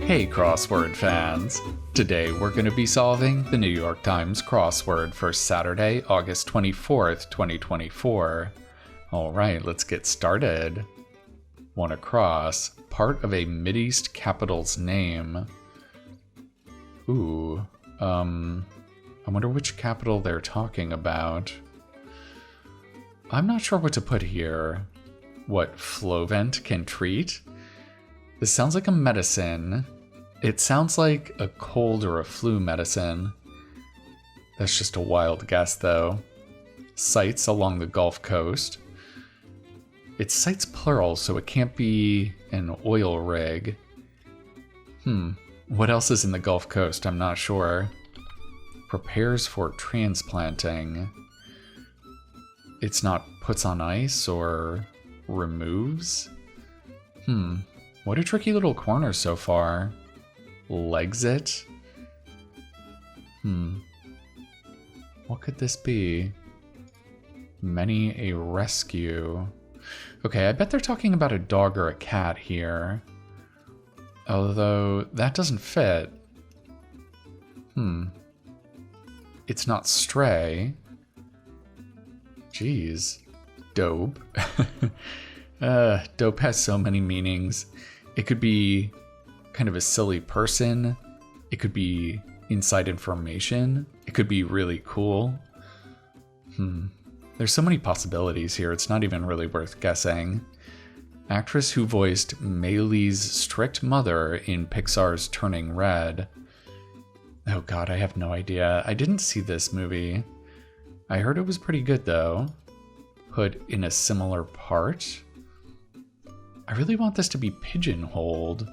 Hey crossword fans! Today we're going to be solving the New York Times crossword for Saturday, August 24th, 2024. Alright, let's get started. One across, part of a Mideast capital's name. Ooh, I wonder which capital they're talking about. I'm not sure what to put here. What Flovent can treat? This sounds like a medicine. It sounds like a cold or a flu medicine. That's just a wild guess, though. Sites along the Gulf Coast. It's sites plural, so it can't be an oil rig. What else is in the Gulf Coast? I'm not sure. Prepares for transplanting. It's not puts on ice or removes? What a tricky little corner so far. Legs it? What could this be? Many a rescue. Okay, I bet they're talking about a dog or a cat here. Although, that doesn't fit. It's not stray. Jeez. Dope. Dope has so many meanings. It could be kind of a silly person. It could be inside information. It could be really cool. There's so many possibilities here, it's not even really worth guessing. Actress who voiced Mei Li's strict mother in Pixar's Turning Red. Oh god, I have no idea. I didn't see this movie. I heard it was pretty good though. Put in a similar part. I really want this to be pigeonholed.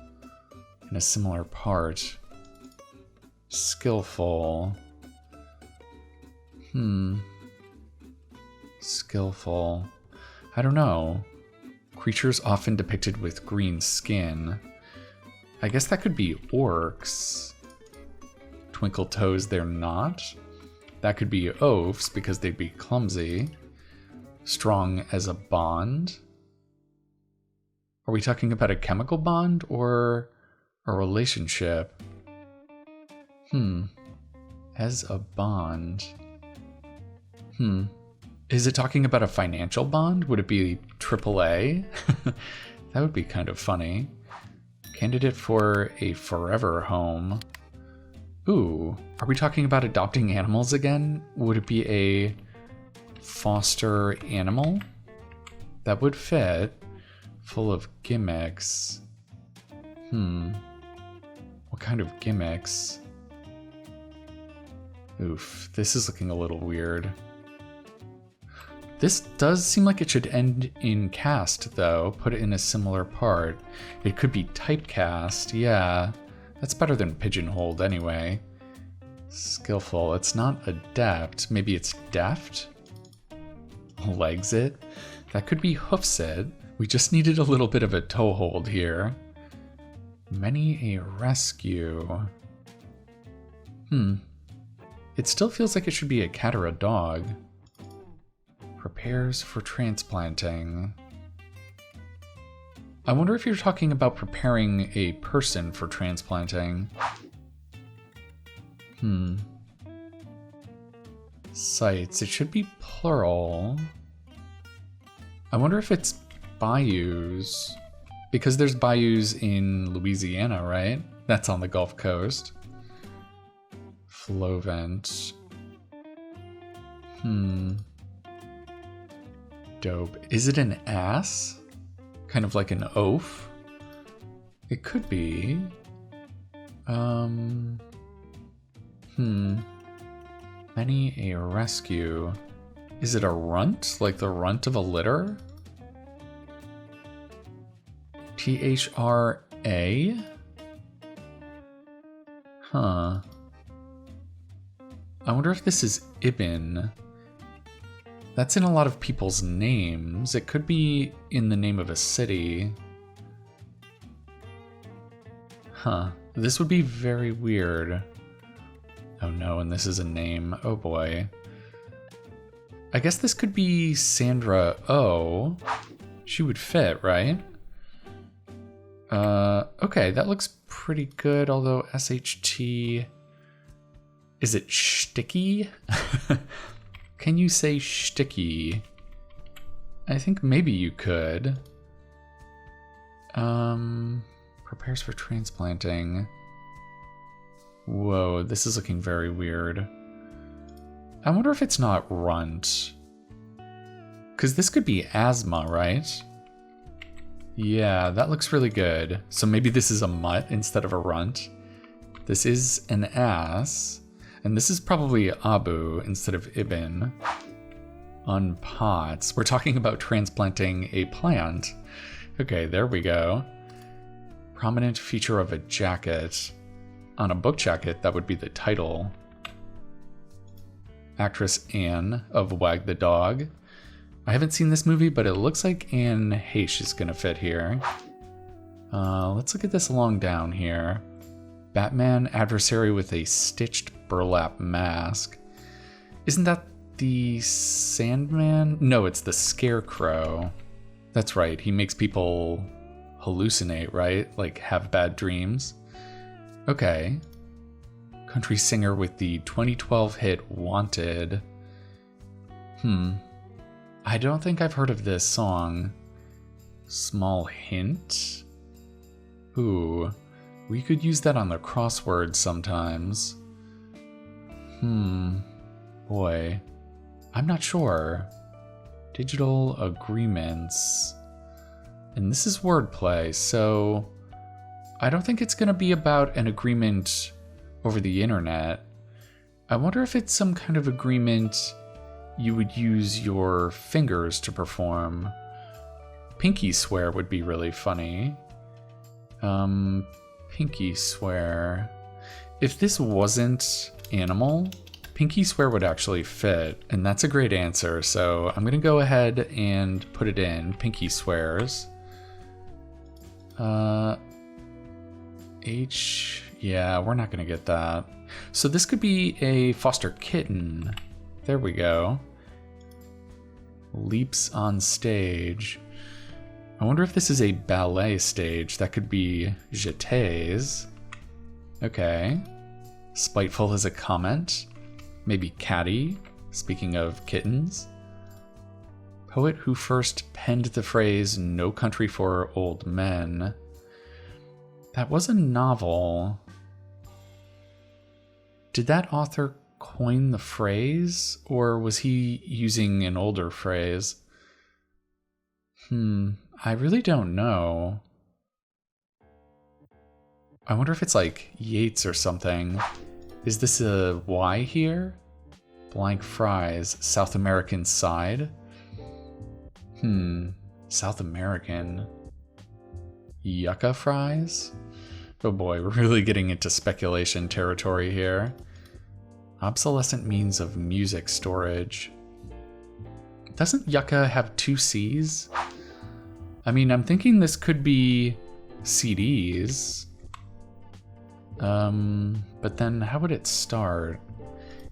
In a similar part. Skillful. Skillful. I don't know. Creatures often depicted with green skin. I guess that could be orcs. Twinkle toes, they're not. That could be oafs because they'd be clumsy. Strong as a bond. Are we talking about a chemical bond or a relationship? As a bond. Is it talking about a financial bond? Would it be AAA? That would be kind of funny. Candidate for a forever home. Ooh, are we talking about adopting animals again? Would it be a foster animal? That would fit. Full of gimmicks. What kind of gimmicks? Oof, this is looking a little weird. This does seem like it should end in cast, though. Put it in a similar part. It could be typecast, yeah. That's better than pigeonholed anyway. Skillful, it's not adept. Maybe it's deft? Legs it? That could be hoofs it. We just needed a little bit of a toehold here. Many a rescue. It still feels like it should be a cat or a dog. Prepares for transplanting. I wonder if you're talking about preparing a person for transplanting. Sites. It should be plural. I wonder if it's bayous. Because there's bayous in Louisiana, right? That's on the Gulf Coast. Flovent. Dope. Is it an ass? Kind of like an oaf? It could be. Many a rescue. Is it a runt? Like the runt of a litter? THRA? I wonder if this is Ibn. That's in a lot of people's names. It could be in the name of a city. This would be very weird. Oh no, and this is a name. Oh boy. I guess this could be Sandra Oh. She would fit, right? Okay, that looks pretty good, although SHT... Is it shticky? Can you say shticky? I think maybe you could. Prepares for transplanting. Whoa, this is looking very weird. I wonder if it's not runt. Because this could be asthma, right? Yeah, that looks really good. So maybe this is a mutt instead of a runt. This is an ass. And this is probably Abu instead of Ibn. On pots. We're talking about transplanting a plant. Okay, there we go. Prominent feature of a jacket. On a book jacket, that would be the title. Actress Anne of Wag the Dog. I haven't seen this movie, but it looks like Anne Heche is going to fit here. Let's look at this along down here. Batman adversary with a stitched burlap mask. Isn't that the Sandman? No, it's the Scarecrow. That's right, he makes people hallucinate, right? Like have bad dreams. Okay. Country singer with the 2012 hit Wanted. I don't think I've heard of this song. Small hint? Ooh, we could use that on the crossword sometimes. Boy, I'm not sure. Digital agreements. And this is wordplay, so I don't think it's going to be about an agreement over the internet. I wonder if it's some kind of agreement you would use your fingers to perform. Pinky swear would be really funny. Pinky swear. If this wasn't animal, pinky swear would actually fit, and that's a great answer, so I'm gonna go ahead and put it in. Pinky swears. H, yeah, we're not gonna get that. So this could be a foster kitten. There we go. Leaps on stage. I wonder if this is a ballet stage. That could be jetés. Okay. Spiteful as a comment. Maybe catty, speaking of kittens. Poet who first penned the phrase, "No country for old men." That was a novel. Did that author coin the phrase, or was he using an older phrase? I really don't know. I wonder if it's like Yeats or something. Is this a Y here? Blank fries, South American side? South American. Yucca fries? Oh boy, we're really getting into speculation territory here. Obsolescent means of music storage. Doesn't yucca have two C's? I mean, I'm thinking this could be CDs. But then how would it start?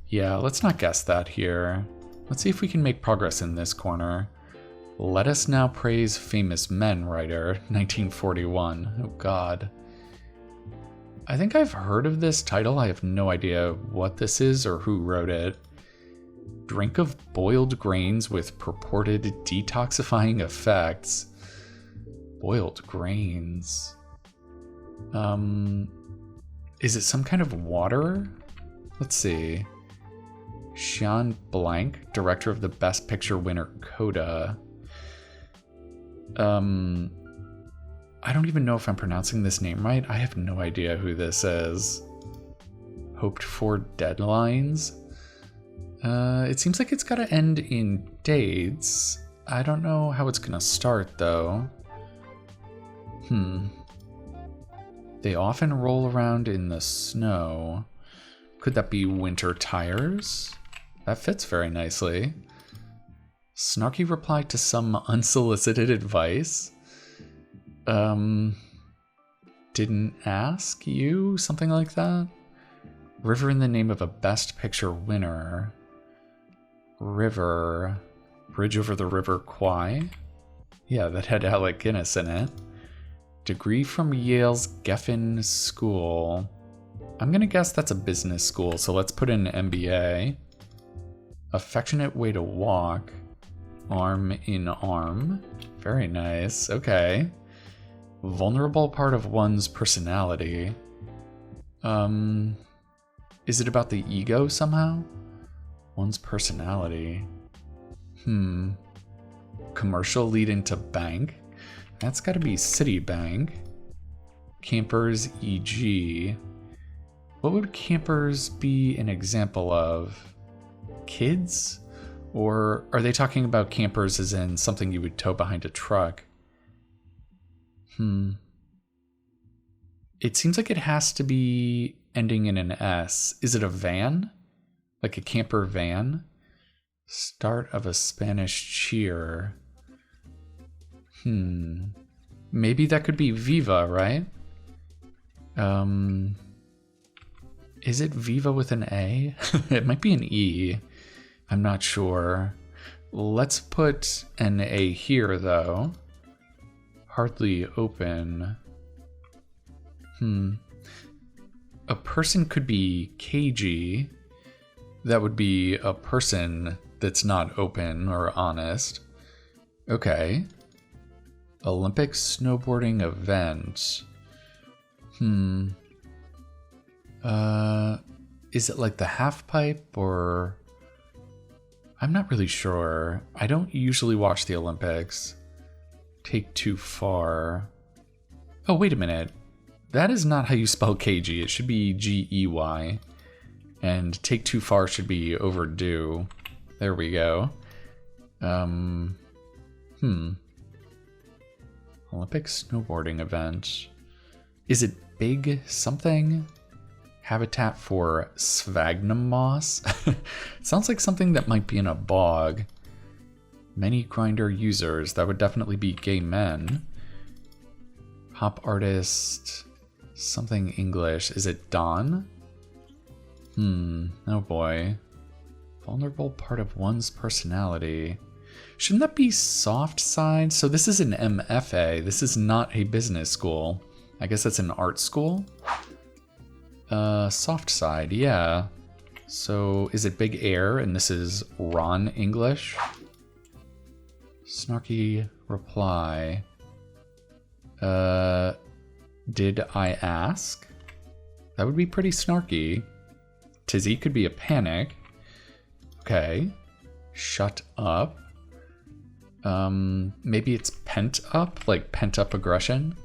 Yeah, let's not guess that here. Let's see if we can make progress in this corner. Let Us Now Praise Famous Men writer, 1941. Oh god. I think I've heard of this title. I have no idea what this is or who wrote it. Drink of boiled grains with purported detoxifying effects. Boiled grains. Is it some kind of water? Let's see. Sean Blank, director of the Best Picture winner Coda. I don't even know if I'm pronouncing this name right. I have no idea who this is. Hoped for deadlines. It seems like it's gotta end in dates. I don't know how it's gonna start though. They often roll around in the snow. Could that be winter tires? That fits very nicely. Snarky reply to some unsolicited advice. Didn't ask you? Something like that? River in the name of a Best Picture winner. River. Bridge over the River Kwai? Yeah, that had Alec Guinness in it. Degree from Yale's Geffen School. I'm going to guess that's a business school, so let's put in MBA. Affectionate way to walk. Arm in arm. Very nice. Okay. Vulnerable part of one's personality. Is it about the ego somehow? One's personality. Commercial leading to bank. That's got to be Citibank. Campers, e.g. What would campers be an example of? Kids? Or are they talking about campers as in something you would tow behind a truck? It seems like it has to be ending in an S. Is it a van? Like a camper van? Start of a Spanish cheer. Maybe that could be Viva, right? Is it Viva with an A? It might be an E. I'm not sure. Let's put an A here, though. Hardly open. A person could be cagey. That would be a person that's not open or honest. Okay. Olympic snowboarding event. Is it like the half pipe or... I'm not really sure. I don't usually watch the Olympics. Take too far. Oh, wait a minute. That is not how you spell cagey. It should be G-E-Y. And take too far should be overdue. There we go. Olympic snowboarding event. Is it big something? Habitat for sphagnum moss? Sounds like something that might be in a bog. Many grinder users. That would definitely be gay men. Pop artist. Something English. Is it Don? Oh boy. Vulnerable part of one's personality. Shouldn't that be soft side? So this is an MFA. This is not a business school. I guess that's an art school? Soft side, yeah. So is it big air and this is Ron English? Snarky reply. Did I ask? That would be pretty snarky. Tizzy could be a panic. Okay. Shut up. Maybe it's pent up, like pent up aggression.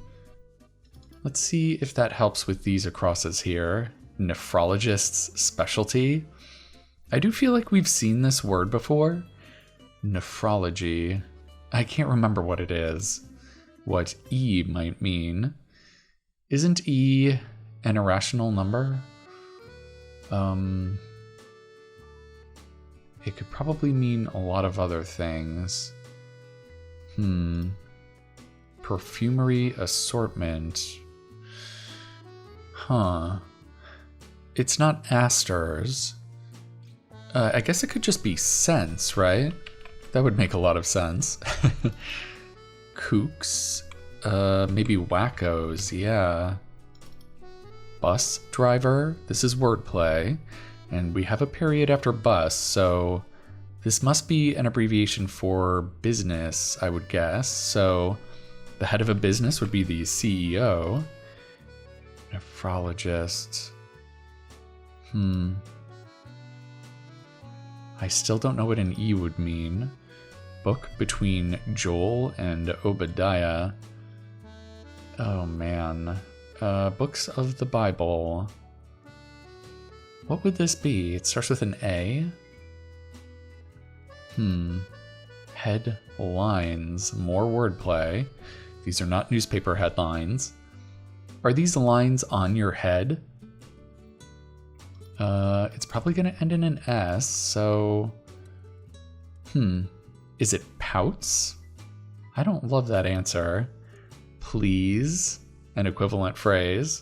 Let's see if that helps with these acrosses here. Nephrologist's specialty. I do feel like we've seen this word before. Nephrology. I can't remember what it is. What E might mean. Isn't E an irrational number? It could probably mean a lot of other things. Perfumery assortment. It's not asters. I guess it could just be scents, right? That would make a lot of sense. Kooks. Maybe wackos, yeah. Bus driver. This is wordplay. And we have a period after bus, so this must be an abbreviation for business, I would guess. So the head of a business would be the CEO. Nephrologist. I still don't know what an E would mean. Book between Joel and Obadiah. Oh man. Books of the Bible. What would this be? It starts with an A. Headlines. More wordplay. These are not newspaper headlines. Are these lines on your head? It's probably going to end in an S, so... Is it pouts? I don't love that answer. Please, an equivalent phrase.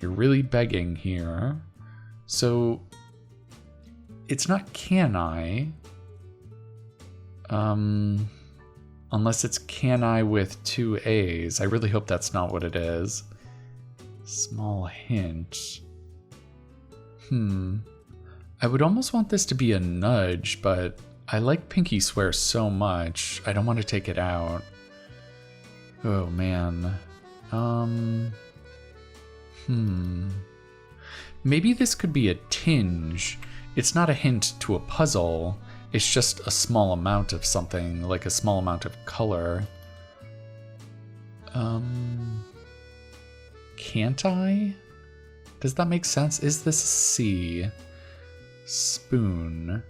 You're really begging here. So, it's not can I. Unless it's can I with 2 A's. I really hope that's not what it is. Small hint. I would almost want this to be a nudge, but I like Pinky Swear so much. I don't want to take it out. Oh, man. Maybe this could be a tinge. It's not a hint to a puzzle. It's just a small amount of something, like a small amount of color. Can't I? Does that make sense? Is this C? Spoon.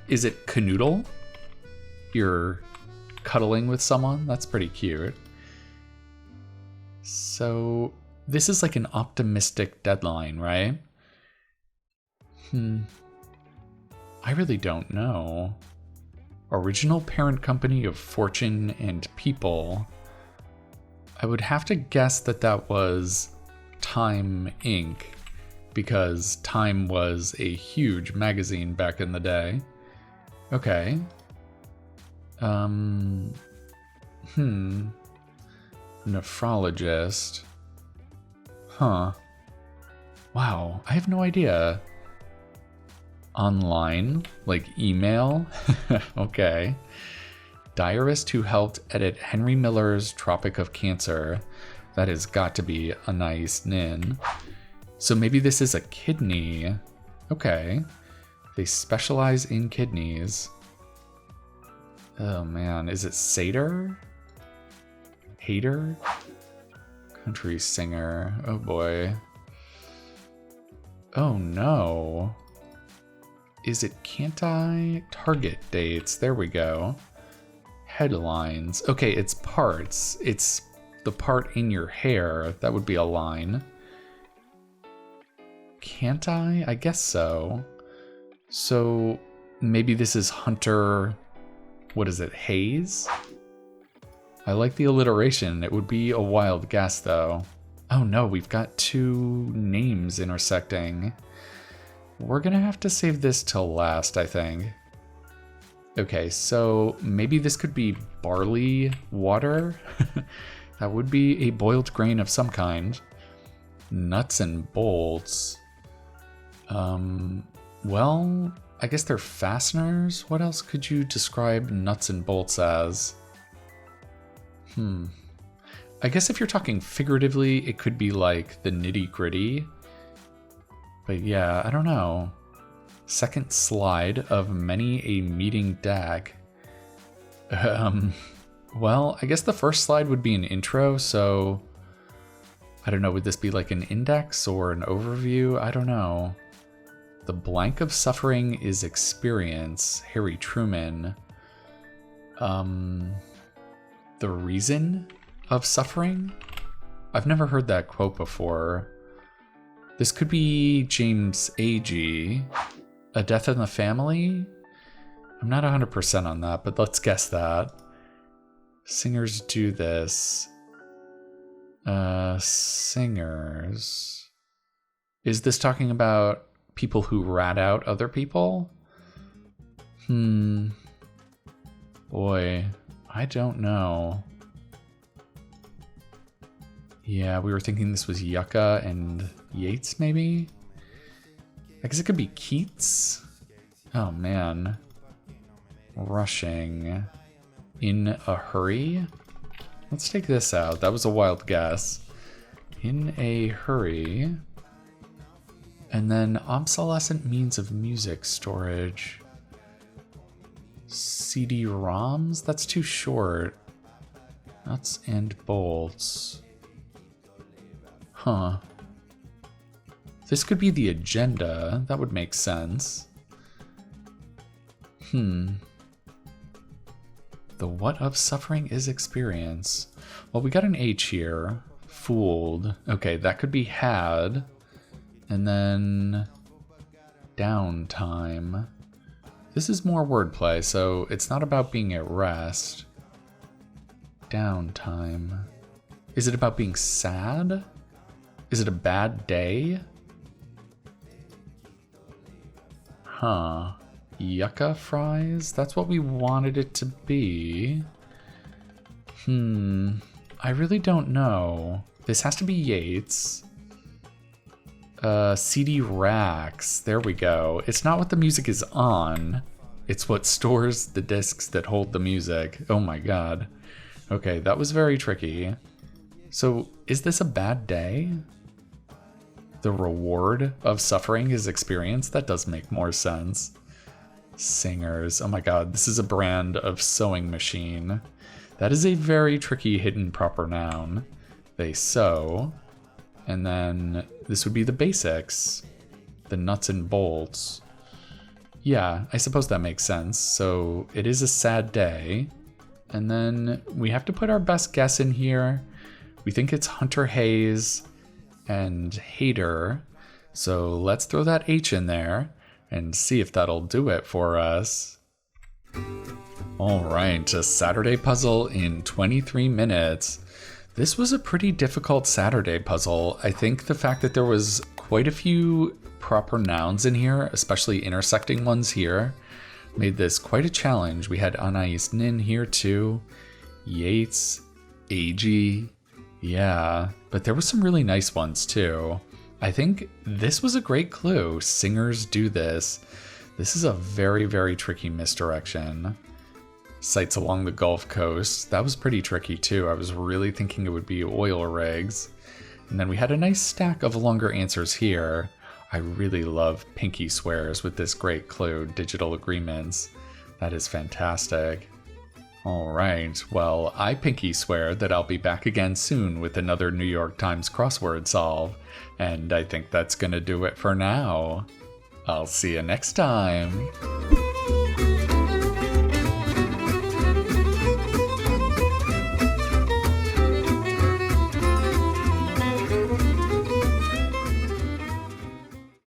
Is it canoodle? You're cuddling with someone? That's pretty cute. So, this is like an optimistic deadline, right? I really don't know. Original parent company of Fortune and People. I would have to guess that that was Time Inc. because Time was a huge magazine back in the day. Okay. Nephrologist. Huh. Wow, I have no idea. Online, like email? Okay. Diarist who helped edit Henry Miller's Tropic of Cancer. That has got to be a nice nin. So maybe this is a kidney. Okay. They specialize in kidneys. Oh man, is it satyr? Hater? Country singer. Oh boy. Oh no. Is it can't I? Target dates. There we go. Headlines. Okay, it's parts. It's the part in your hair. That would be a line. Can't I? I guess so. So maybe this is Hunter. What is it? Hayes? I like the alliteration. It would be a wild guess though. Oh no, we've got 2 names intersecting. We're gonna have to save this till last, I think. Okay, so maybe this could be barley water? That would be a boiled grain of some kind. Nuts and bolts. Well, I guess they're fasteners? What else could you describe nuts and bolts as? I guess if you're talking figuratively, it could be like the nitty-gritty. But yeah, I don't know. Second slide of many a meeting dag. Well, I guess the first slide would be an intro, so I don't know, would this be like an index or an overview? I don't know. The blank of suffering is experience, Harry Truman. The reason of suffering? I've never heard that quote before. This could be James Agee. A death in the family? I'm not 100% on that, but let's guess that. Singers do this. Singers. Is this talking about people who rat out other people? Boy, I don't know. Yeah, we were thinking this was Yucca and Yeats, maybe? I guess it could be Keats. Oh, man. Rushing. In a hurry? Let's take this out. That was a wild guess. In a hurry. And then obsolescent means of music storage. CD-ROMs? That's too short. Nuts and bolts. Huh. This could be the agenda. That would make sense. The what of suffering is experience. Well, we got an H here. Fooled. Okay, that could be had. And then downtime. This is more wordplay, so it's not about being at rest. Downtime. Is it about being sad? Is it a bad day? Huh. yucca fries? That's what we wanted it to be. I really don't know. This has to be Yates. CD racks. There we go. It's not what the music is on. It's what stores the discs that hold the music. Oh my god. Okay, that was very tricky. So, is this a bad day? The reward of suffering is experience? That does make more sense. Singers. Oh my god, this is a brand of sewing machine. That is a very tricky hidden proper noun. They sew. And then this would be the basics. The nuts and bolts. Yeah, I suppose that makes sense. So it is a sad day. And then we have to put our best guess in here. We think it's Hunter Hayes and Hater. So let's throw that H in there and see if that'll do it for us. All right, a Saturday puzzle in 23 minutes. This was a pretty difficult Saturday puzzle. I think the fact that there was quite a few proper nouns in here, especially intersecting ones here, made this quite a challenge. We had Anais Nin here too, Yates, AG, yeah, but there was some really nice ones too. I think this was a great clue. Singers do this. This is a very, very tricky misdirection. Sites along the Gulf Coast. That was pretty tricky too. I was really thinking it would be oil rigs. And then we had a nice stack of longer answers here. I really love Pinky Swears with this great clue, digital agreements. That is fantastic. All right, well, I pinky swear that I'll be back again soon with another New York Times crossword solve. And I think that's gonna do it for now. I'll see you next time.